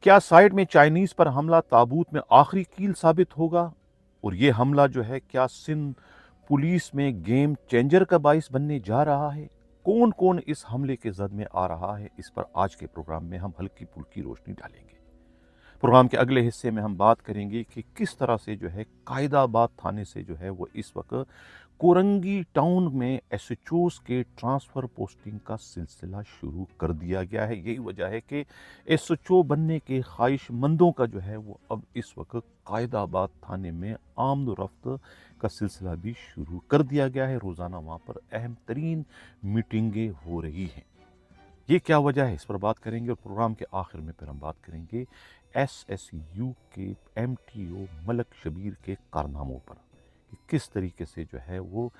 क्या साइट में चाइनीज पर हमला ताबूत में आखिरी कील साबित होगा? और ये हमला जो है क्या सिंध पुलिस में गेम चेंजर का बाइस बनने जा रहा है? कौन कौन इस हमले के जद में आ रहा है, इस पर आज के प्रोग्राम में हम हल्की फुल्की रोशनी डालेंगे। प्रोग्राम के अगले हिस्से में हम बात करेंगे कि किस तरह से जो है कायदाबाद थाने से जो है वो इस वक्त कोरंगी टाउन में एसएचओस के ट्रांसफ़र पोस्टिंग का सिलसिला शुरू कर दिया गया है। यही वजह है कि एसएचओ बनने के ख्वाहिशमंदों का जो है वो अब इस वक्त कायदाबाद थाने में आमद रफ्त का सिलसिला भी शुरू कर दिया गया है। रोज़ाना वहाँ पर अहम तरीन मीटिंगें हो रही हैं। ये क्या वजह है, इस पर बात करेंगे। और प्रोग्राम के आखिर में फिर हम बात करेंगे एसएसयू के एमटीओ मलक शबीर के कारनामों पर कि किस तरीके से जो है वो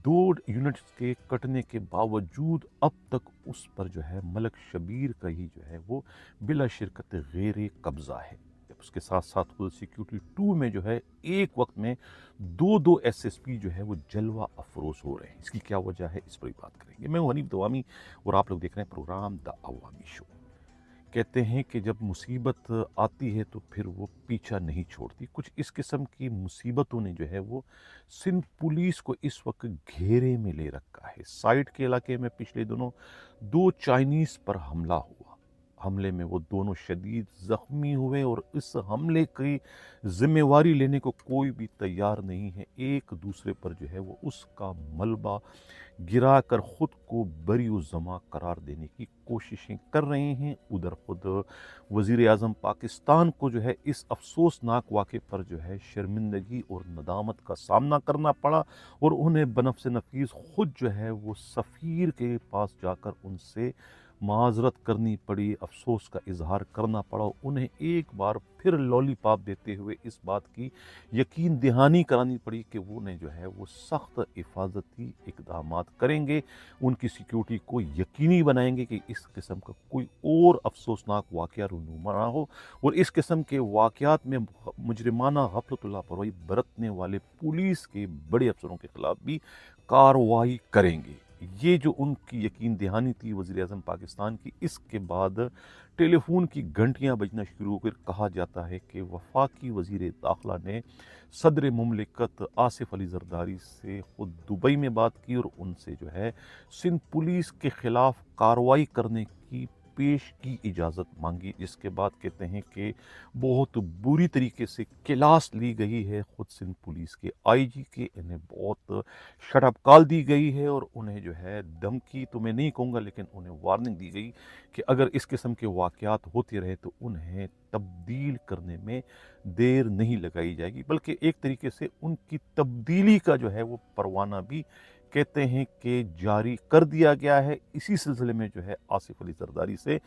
2 यूनिट्स के कटने के बावजूद अब तक उस पर जो है मलक शबीर का ही जो है वो बिला शिरकत गैर कब्ज़ा है। उसके साथ साथ खुद सिक्योरिटी 2 में जो है एक वक्त में 2 एसएसपी जो है वो जलवा अफरोज हो रहे हैं। इसकी क्या वजह है, इस पर भी बात करेंगे। मैं हूं हनीफ दवामी और आप लोग देख रहे हैं प्रोग्राम द अवामी शो। कहते हैं कि जब मुसीबत आती है तो फिर वो पीछा नहीं छोड़ती। कुछ इस किस्म की मुसीबतों ने जो है वो सिंध पुलिस को इस वक्त घेरे में ले रखा है। साइट के इलाके में पिछले दिनों 2 चाइनीज़ पर हमला हुआ। हमले में वो दोनों शदीद ज़ख्मी हुए और इस हमले की ज़िम्मेवारी लेने को कोई भी तैयार नहीं है। एक दूसरे पर जो है वो उसका मलबा गिरा कर ख़ुद को बरी-उज़्ज़मा करार देने की कोशिशें कर रहे हैं। उधर खुद वज़ीर आज़म पाकिस्तान को जो है इस अफसोसनाक वाक़े पर जो है शर्मिंदगी और नदामत का सामना करना पड़ा और उन्हें बनफ़्स नफ़ीस ख़ुद जो है वो सफ़ीर के पास जाकर उनसे माज़रत करनी पड़ी, अफ़सोस का इज़हार करना पड़ा। उन्हें एक बार फिर लॉलीपॉप देते हुए इस बात की यकीन दहानी करानी पड़ी कि वो ने जो है वो सख्त हिफाजती इक़दामात करेंगे, उनकी सिक्योरिटी को यकीनी बनाएंगे कि इस किस्म का कोई और अफसोसनाक वाक़या रूनुमा ना हो और इस किस्म के वाक़यात में मुजरिमाना गफलत लापरवाही बरतने वाले पुलिस के बड़े अफसरों के खिलाफ भी कार्रवाई करेंगे। ये जो उनकी यकीन दहानी थी वज़ीर आज़म पाकिस्तान की, इसके बाद टेलीफोन की घंटियां बजना शुरू होकर कहा जाता है कि वफाकी वज़ीर दाखिला ने सदर मुमलिकत आसिफ अली ज़रदारी से ख़ुद दुबई में बात की और उनसे जो है सिंध पुलिस के ख़िलाफ़ कार्रवाई करने की पेश की इजाज़त मांगी। जिसके बाद कहते हैं कि बहुत बुरी तरीके से क्लास ली गई है ख़ुद सिंध पुलिस के आईजी के। इन्हें बहुत शटअप कॉल दी गई है और उन्हें जो है धमकी तो मैं नहीं कहूँगा लेकिन उन्हें वार्निंग दी गई कि अगर इस किस्म के वाक़यात होते रहे तो उन्हें तब्दील करने में देर नहीं लगाई जाएगी, बल्कि एक तरीके से उनकी तब्दीली का जो है वो परवाना भी कहते हैं कि जारी कर दिया गया है। इसी सिलसिले में जो है आसिफ अली ज़रदारी से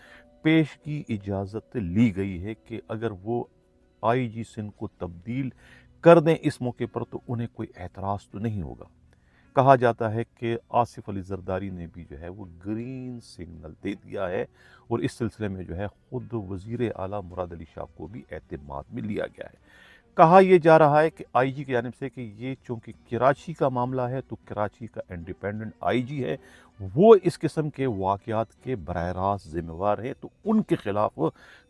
पेश की इजाज़त ली गई है कि अगर वो आईजी सिंध को तब्दील कर दें इस मौके पर तो उन्हें कोई एतराज़ तो नहीं होगा। कहा जाता है कि आसिफ अली ज़रदारी ने भी जो है वो ग्रीन सिग्नल दे दिया है और इस सिलसिले में जो है ख़ुद वज़ीर आला मुराद अली शाह को भी एतमाद में लिया गया है। कहा यह जा रहा है कि आईजी की जानिब से कि ये चूँकि कराची का मामला है तो कराची का इंडिपेंडेंट आईजी है, वो इस किस्म के वाक़यात के बराह रास्त ज़िम्मेवार है तो उनके ख़िलाफ़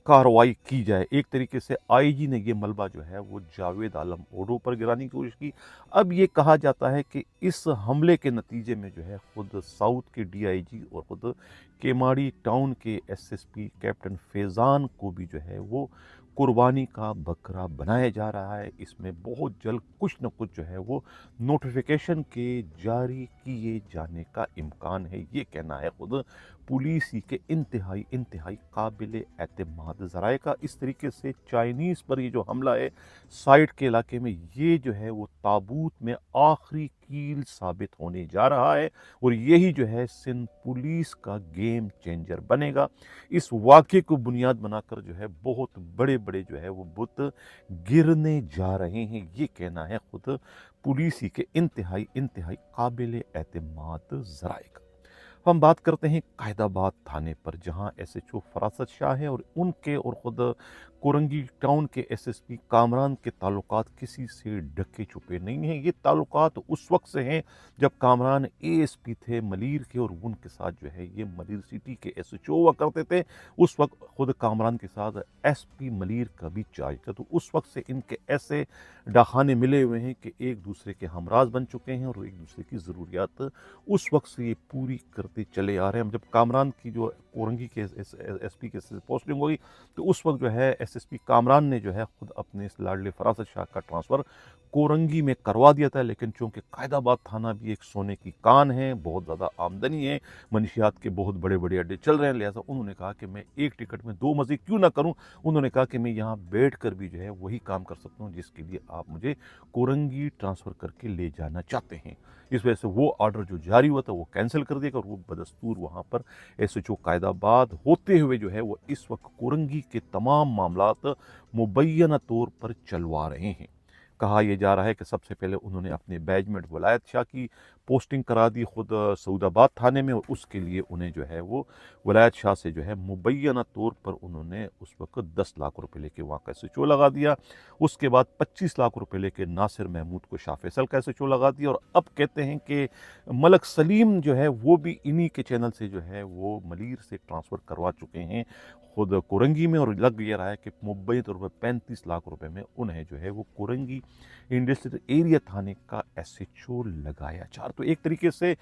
कार्रवाई की जाए। एक तरीके से आईजी ने ये मलबा जो है वो जावेद आलम ओडो पर गिराने की कोशिश की। अब ये कहा जाता है कि इस हमले के नतीजे में जो है ख़ुद साउथ के डीआईजी और ख़ुद केमाड़ी टाउन के एसएसपी कैप्टन फैज़ान को भी जो है वो कुर्बानी का बकरा बनाया जा रहा है। इसमें बहुत जल्द कुछ न कुछ जो है वो नोटिफिकेशन के जारी किए जाने का इम्कान है। ये कहना है खुद पुलिस ही के इंतहाई काबिल एतमाद ज़राए का। इस तरीके से चाइनीज़ पर ये जो हमला है साइट के इलाके में, ये जो है वो ताबूत में आखिरी कील साबित होने जा रहा है और यही जो है सिंध पुलिस का गेम चेंजर बनेगा। इस वाक़े को बुनियाद बनाकर जो है बहुत बड़े बड़े जो है वो बुत गिरने जा रहे हैं। ये कहना है खुद पुलिस ही के इंतहाई काबिल एतमाद ज़राए का। हम बात करते हैं कायदाबाद थाने पर, जहां एसएचओ फरासत शाह है और उनके और ख़ुद कोरंगी टाउन के एसएसपी कामरान के ताल्लुकात किसी से ढके छुपे नहीं हैं। ये ताल्लुकात उस वक्त से हैं जब कामरान एएसपी थे मलीर के, और उनके साथ जो है ये मलीर सिटी के एसएचओ हुआ करते थे। उस वक्त खुद कामरान के साथ एसपी मलीर का भी चार्ज था। तो उस वक्त से इनके ऐसे डाखाने मिले हुए हैं कि एक दूसरे के हमराज बन चुके हैं और एक दूसरे की ज़रूरियात उस वक्त से ये पूरी करते चले आ रहे हैं। जब कामरान की जो कोरंगी के एसपी के पोस्टिंग हुई, तो उस वक्त जो है एसएसपी कामरान ने जो है खुद अपने इस लाडले फरासत शाह का ट्रांसफ़र कोरंगी में करवा दिया था। लेकिन चूंकि कायदाबाद थाना भी एक सोने की कान है, बहुत ज़्यादा आमदनी है, मनशियात के बहुत बड़े बड़े अड्डे चल रहे हैं, लिहाजा उन्होंने कहा कि मैं एक टिकट में दो मज़े क्यों ना करूं। उन्होंने कहा कि मैं यहाँ बैठ कर भी जो है वही काम कर सकता हूँ जिसके लिए आप मुझे कोरंगी ट्रांसफ़र करके ले जाना चाहते हैं। इस वजह से वो ऑर्डर जो जारी हुआ था वो कैंसिल कर दिया और वो बदस्तूर वहाँ पर एसएचओ कायदाबाद होते हुए जो है वो इस वक्त कोरंगी के तमाम मामलात मुबैना तौर पर चलवा रहे हैं। कहा यह जा रहा है कि सबसे पहले उन्होंने अपने बैजमेट वलायत शाह की पोस्टिंग करा दी खुद सऊदाबाद थाने में, और उसके लिए उन्हें जो है वो वलायत शाह से जो है मुबैना तौर पर उन्होंने उस वक्त 10 लाख रुपए लेके वहाँ का एसएचओ लगा दिया। उसके बाद 25 लाख रुपए लेके नासिर महमूद को शाह फैसल का एसएचओ लगा दिया, और अब कहते हैं कि मलक सलीम जो है वो भी इन्हीं के चैनल से जो है वो मलीर से ट्रांसफ़र करवा चुके हैं खुद कोरंगी में, और लग ये रहा है कि मुबैना तौर पर 35 लाख रुपए में उन्हें जो है वो कोरंगी इंडस्ट्रियल एरिया थाने का एसएचओ लगाया जा रहा। तो एक तरीके से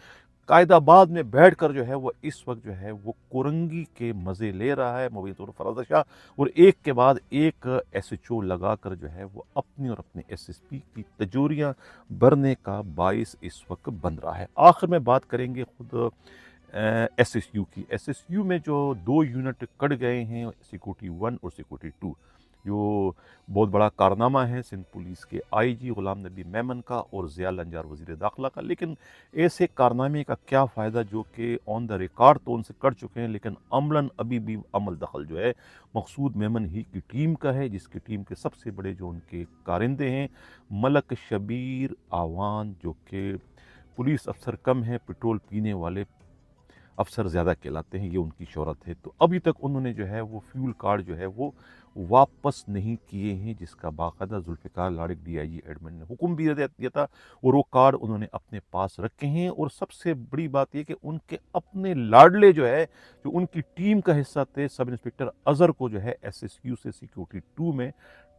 कायदाबाद में बैठकर जो है वो इस वक्त जो है वो कोरंगी के मज़े ले रहा है मुबैना तौर पर फरासत शाह, और एक के बाद एक एसएचओ लगाकर जो है वो अपनी और अपने एसएसपी की तिजोरियां भरने का बाइस इस वक्त बन रहा है। आखिर में बात करेंगे खुद एसएसयू की। एसएसयू में जो 2 यूनिट कट गए हैं, सिक्योरिटी 1 और सिक्योरिटी 2, जो बहुत बड़ा कारनामा है सिंध पुलिस के आईजी गुलाम नबी मेमन का और ज़िया लंजार वज़ीर दाखिला का। लेकिन ऐसे कारनामे का क्या फ़ायदा जो कि ऑन द रिकॉर्ड तो उनसे कर चुके हैं, लेकिन अमलन अभी भी अमल दखल जो है मकसूद मेमन ही की टीम का है, जिसकी टीम के सबसे बड़े जो उनके कारिंदे हैं मलक शबीर आवान, जो कि पुलिस अफसर कम है, पेट्रोल पीने वाले अफसर ज़्यादा कहलाते हैं, ये उनकी शोहरत है। तो अभी तक उन्होंने जो है वो फ्यूल कार्ड जो है वो वापस नहीं किए हैं, जिसका बाकायदा जुल्फ़िकार लाड़क डीआईजी एडमिन ने हुक्म भी दिया था, और वो कार्ड उन्होंने अपने पास रखे हैं। और सबसे बड़ी बात यह कि उनके अपने लाडले जो है, जो उनकी टीम का हिस्सा थे, सब इंस्पेक्टर अज़हर को जो है एसएसयू से सिक्योरिटी 2 में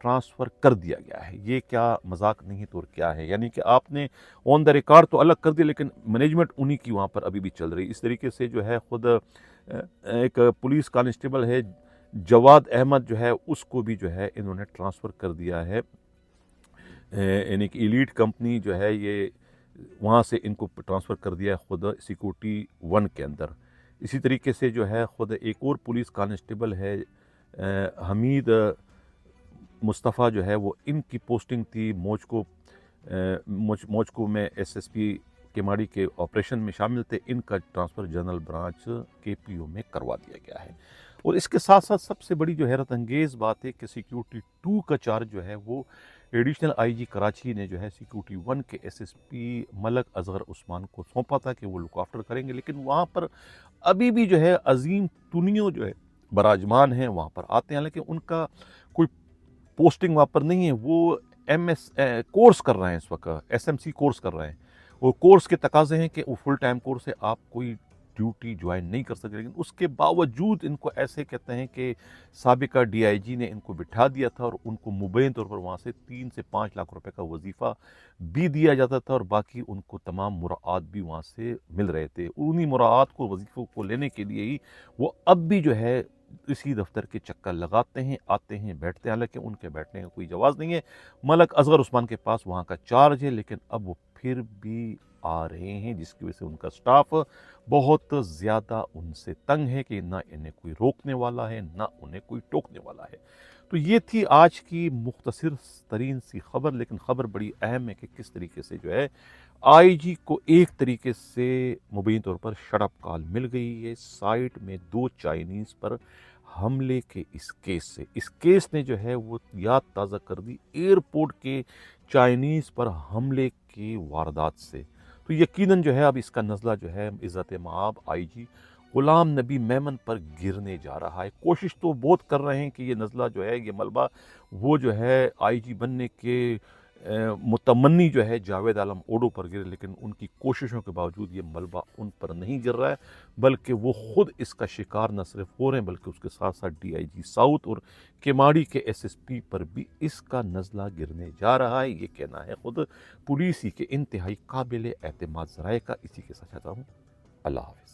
ट्रांसफ़र कर दिया गया है। ये क्या मजाक नहीं तो और क्या है? यानी कि आपने ऑन द रिकॉर्ड तो अलग कर दिया, लेकिन मैनेजमेंट उन्हीं की वहाँ पर अभी भी चल रही। इस तरीके से जो है खुद एक पुलिस कांस्टेबल है जवाद अहमद जो है उसको भी जो है इन्होंने ट्रांसफ़र कर दिया है, यानी कि एलीट कंपनी जो है ये वहाँ से इनको ट्रांसफ़र कर दिया है खुद सिक्योरिटी 1 के अंदर। इसी तरीके से जो है खुद एक और पुलिस कांस्टेबल है हमीद मुस्तफ़ा, जो है वो इनकी पोस्टिंग थी मोचको में एसएसपी केमाड़ी के ऑपरेशन में शामिल थे, इनका ट्रांसफ़र जनरल ब्रांच केपीओ में करवा दिया गया है। और इसके साथ साथ सबसे बड़ी जो हैरत अंगेज़ बात है कि सिक्योरिटी 2 का चार्ज जो है वो एडिशनल आईजी कराची ने जो है सिक्योरिटी 1 के एसएसपी मलक असगर उस्मान को सौंपा था कि वो लुक आफ्टर करेंगे। लेकिन वहाँ पर अभी भी जो है अजीम तुनियो जो है बराजमान हैं, वहाँ पर आते हैं, लेकिन उनका कोई पोस्टिंग वहाँ पर नहीं है। वो एमएस कोर्स कर रहे हैं, इस वक्त एसएमसी कोर्स कर रहे हैं, और कोर्स के तकाजे हैं कि वो फुल टाइम कोर्स है, आप कोई ड्यूटी ज्वाइन नहीं कर सकते। लेकिन उसके बावजूद इनको ऐसे कहते हैं कि साबिका डीआईजी ने इनको बिठा दिया था और उनको मुबैन तौर पर वहाँ से 3 से 5 लाख रुपए का वजीफ़ा भी दिया जाता था, और बाकी उनको तमाम मुराद भी वहाँ से मिल रहे थे। उन्हीं मुराद को, वजीफ़ों को लेने के लिए ही वो अब भी जो है इसी दफ्तर के चक्कर लगाते हैं, आते हैं, बैठते हैं। हालांकि उनके बैठने का कोई जवाज़ नहीं है। मलक असगर उस्मान के पास वहाँ का चार्ज है, लेकिन अब वो फिर भी आ रहे हैं, जिसकी वजह से उनका स्टाफ बहुत ज़्यादा उनसे तंग है कि ना इन्हें कोई रोकने वाला है, ना उन्हें कोई टोकने वाला है। तो ये थी आज की मुख्तसर तरीन सी खबर, लेकिन खबर बड़ी अहम है कि किस तरीके से जो है आईजी को एक तरीके से मुबीन तौर पर शटअप कॉल मिल गई है साइट में 2 चाइनीज़ पर हमले के इस केस से। इस केस ने जो है वो याद ताज़ा कर दी एयरपोर्ट के चाइनीज़ पर हमले की वारदात से। تو یقیناً جو ہے اب اس کا نزلہ جو ہے عزت مآب آئی جی غلام نبی میمن پر گرنے جا رہا ہے۔ کوشش تو بہت کر رہے ہیں کہ یہ نزلہ جو ہے، یہ ملبہ وہ جو ہے آئی جی بننے کے متمنی جو ہے جاوید عالم اوڈو پر گرے، لیکن ان کی کوششوں کے باوجود یہ ملبہ ان پر نہیں گر رہا ہے، بلکہ وہ خود اس کا شکار نہ صرف ہو رہے ہیں بلکہ اس کے ساتھ ساتھ ڈی آئی جی ساؤتھ اور کیماڑی کے ایس ایس پی پر بھی اس کا نزلہ گرنے جا رہا ہے۔ یہ کہنا ہے خود پولیس ہی کے انتہائی قابل اعتماد ذرائع کا۔ اسی کے ساتھ چاہتا ہوں اللہ حافظ۔